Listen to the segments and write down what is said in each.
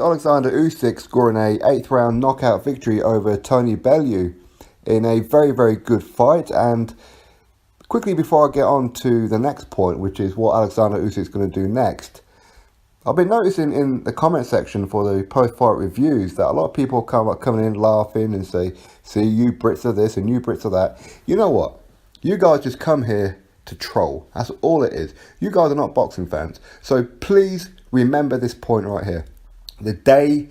Oleksandr Usyk scoring a 8th round knockout victory over Tony Bellew in a very, very good fight. And quickly before I get on to the next point, which is what Oleksandr Usyk is going to do next, I've been noticing in the comment section for the post-fight reviews that a lot of people coming in laughing and say, see, you Brits are this and you Brits are that. You know what? You guys just come here to troll. That's all it is. You guys are not boxing fans. So please remember this point right here. The day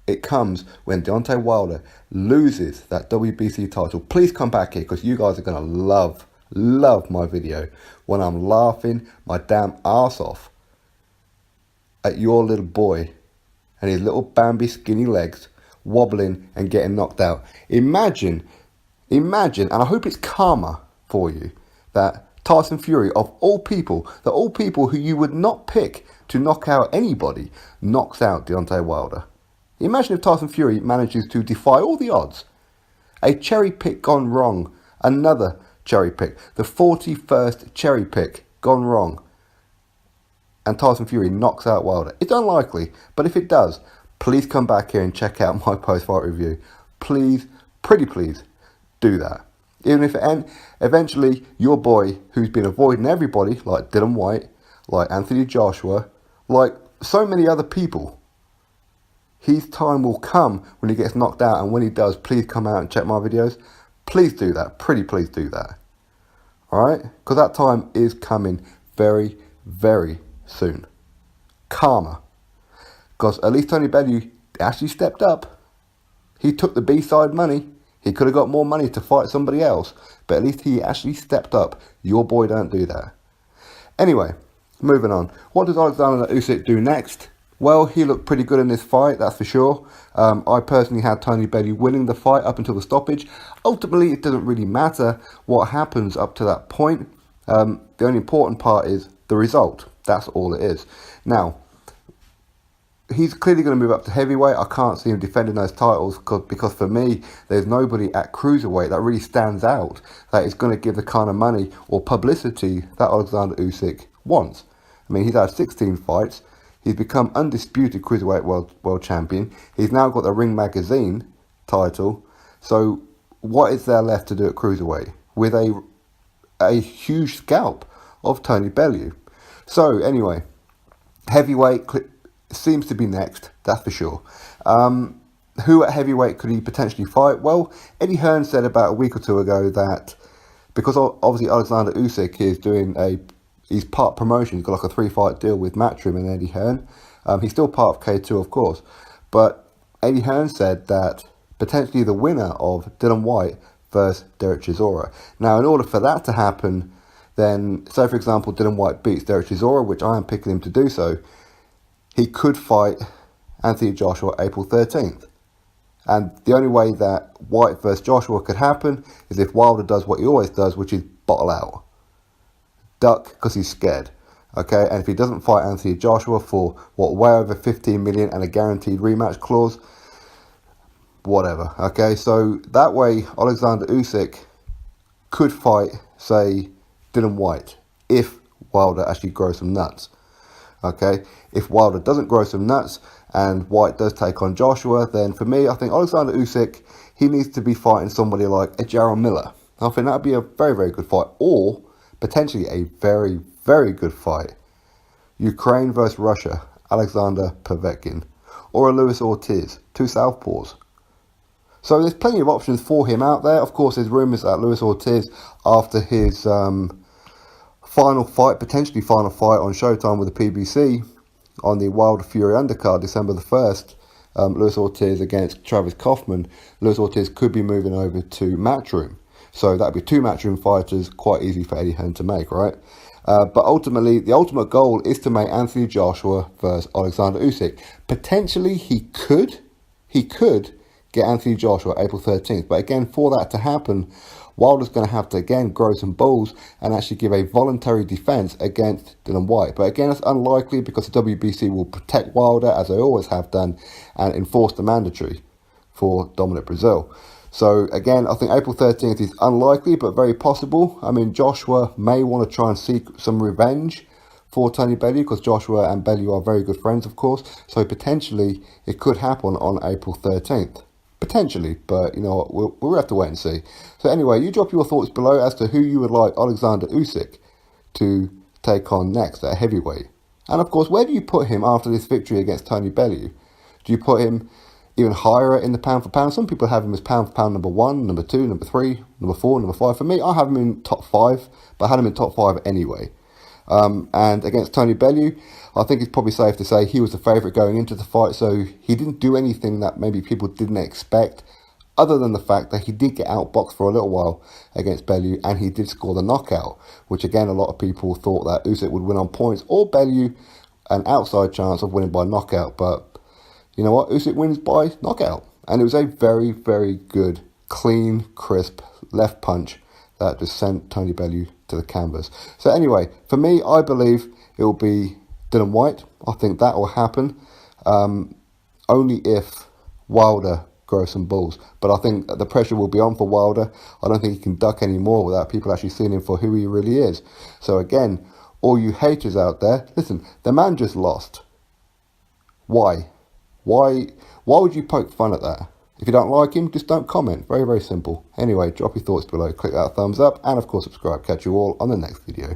it comes when Deontay Wilder loses that WBC title, please come back here because you guys are going to love my video when I'm laughing my damn arse off at your little boy and his little Bambi skinny legs wobbling and getting knocked out. Imagine, and I hope it's karma for you, that Tyson Fury, of all people who you would not pick to knock out anybody, knocks out Deontay Wilder. Imagine if Tyson Fury manages to defy all the odds. A cherry pick gone wrong, another cherry pick, the 41st cherry pick gone wrong, and Tyson Fury knocks out Wilder. It's unlikely, but if it does, please come back here and check out my post-fight review. Please, pretty please, do that. Even if eventually your boy, who's been avoiding everybody, like Dillian Whyte, like Anthony Joshua, like so many other people, his time will come when he gets knocked out, and when he does, please come out and check my videos. Please do that. Pretty please do that. Alright? Because that time is coming very, very soon. Karma. Because at least Tony Bellew actually stepped up. He took the B-side money. He could have got more money to fight somebody else, but at least he actually stepped up. Your boy don't do that. Anyway, moving on. What does Oleksandr Usyk do next? Well, he looked pretty good in this fight, that's for sure. I personally had Tony Bellew winning the fight up until the stoppage. Ultimately, it doesn't really matter what happens up to that point. The only important part is the result. That's all it is. Now, he's clearly going to move up to heavyweight. I can't see him defending those titles because for me, there's nobody at cruiserweight that really stands out that is going to give the kind of money or publicity that Oleksandr Usyk wants. I mean, he's had 16 fights. He's become undisputed cruiserweight world champion. He's now got the Ring Magazine title. So what is there left to do at cruiserweight with a huge scalp of Tony Bellew? So anyway, heavyweight seems to be next, that's for sure. Who at heavyweight could he potentially fight? Well, Eddie Hearn said about a week or two ago that because obviously Oleksandr Usyk is doing he's part promotion, he's got like a 3-fight deal with Matchroom and Eddie Hearn. He's still part of K2, of course. But Eddie Hearn said that potentially the winner of Dillian Whyte versus Derek Chisora. Now, in order for that to happen, then, say for example, Dillian Whyte beats Derek Chisora, which I am picking him to do so, he could fight Anthony Joshua April 13th. And the only way that Whyte versus Joshua could happen is if Wilder does what he always does, which is bottle out. Duck because he's scared. Okay, and if he doesn't fight Anthony Joshua for way over 15 million and a guaranteed rematch clause, whatever. Okay, so that way Oleksandr Usyk could fight, say, Dillian Whyte if Wilder actually grows some nuts. Okay, if Wilder doesn't grow some nuts and Whyte does take on Joshua, then for me, I think Oleksandr Usyk, he needs to be fighting somebody like a Jarrell Miller. I think that would be a very, very good fight, or potentially a very, very good fight. Ukraine versus Russia, Alexander Povetkin, or a Luis Ortiz, two southpaws. So there's plenty of options for him out there. Of course, there's rumours that Luis Ortiz, after his potentially final fight on Showtime with the PBC on the Wilder Fury undercard, December the 1st, Luis Ortiz against Travis Kaufman, Luis Ortiz could be moving over to Matchroom. So that'd be two Matchroom fighters, quite easy for Eddie Hearn to make, right? But ultimately, the ultimate goal is to make Anthony Joshua versus Oleksandr Usyk. Potentially, he could get Anthony Joshua April 13th. But again, for that to happen, Wilder's going to have to, again, grow some balls and actually give a voluntary defence against Dillian Whyte. But again, it's unlikely because the WBC will protect Wilder, as they always have done, and enforce the mandatory for Dominic Brazil. So again, I think April 13th is unlikely, but very possible. I mean, Joshua may want to try and seek some revenge for Tony Bellew, because Joshua and Bellew are very good friends, of course. So potentially it could happen on April 13th. Potentially, but you know what, we'll have to wait and see. So anyway, you drop your thoughts below as to who you would like Oleksandr Usyk to take on next at heavyweight. And of course, where do you put him after this victory against Tony Bellew? Do you put him even higher in the pound for pound? Some people have him as pound for pound number 1, number 2, number 3, number 4, number 5. For me, I have him in top 5, but I had him in top 5 anyway. And against Tony Bellew, I think it's probably safe to say he was the favourite going into the fight, so he didn't do anything that maybe people didn't expect, other than the fact that he did get outboxed for a little while against Bellew, and he did score the knockout, which again, a lot of people thought that Usyk would win on points, or Bellew an outside chance of winning by knockout, but you know what, Usyk wins by knockout, and it was a very, very good, clean, crisp left punch that just sent Tony Bellew to the canvas. So anyway, for me, I believe it will be Dillian Whyte. I think that will happen, only if Wilder grows some balls. But I think the pressure will be on for Wilder. I don't think he can duck anymore without people actually seeing him for who he really is. So again, all you haters out there, listen, the man just lost. Why? Why would you poke fun at that? If you don't like him, just don't comment. Very, very simple. Anyway, drop your thoughts below, click that thumbs up, and of course subscribe. Catch you all on the next video.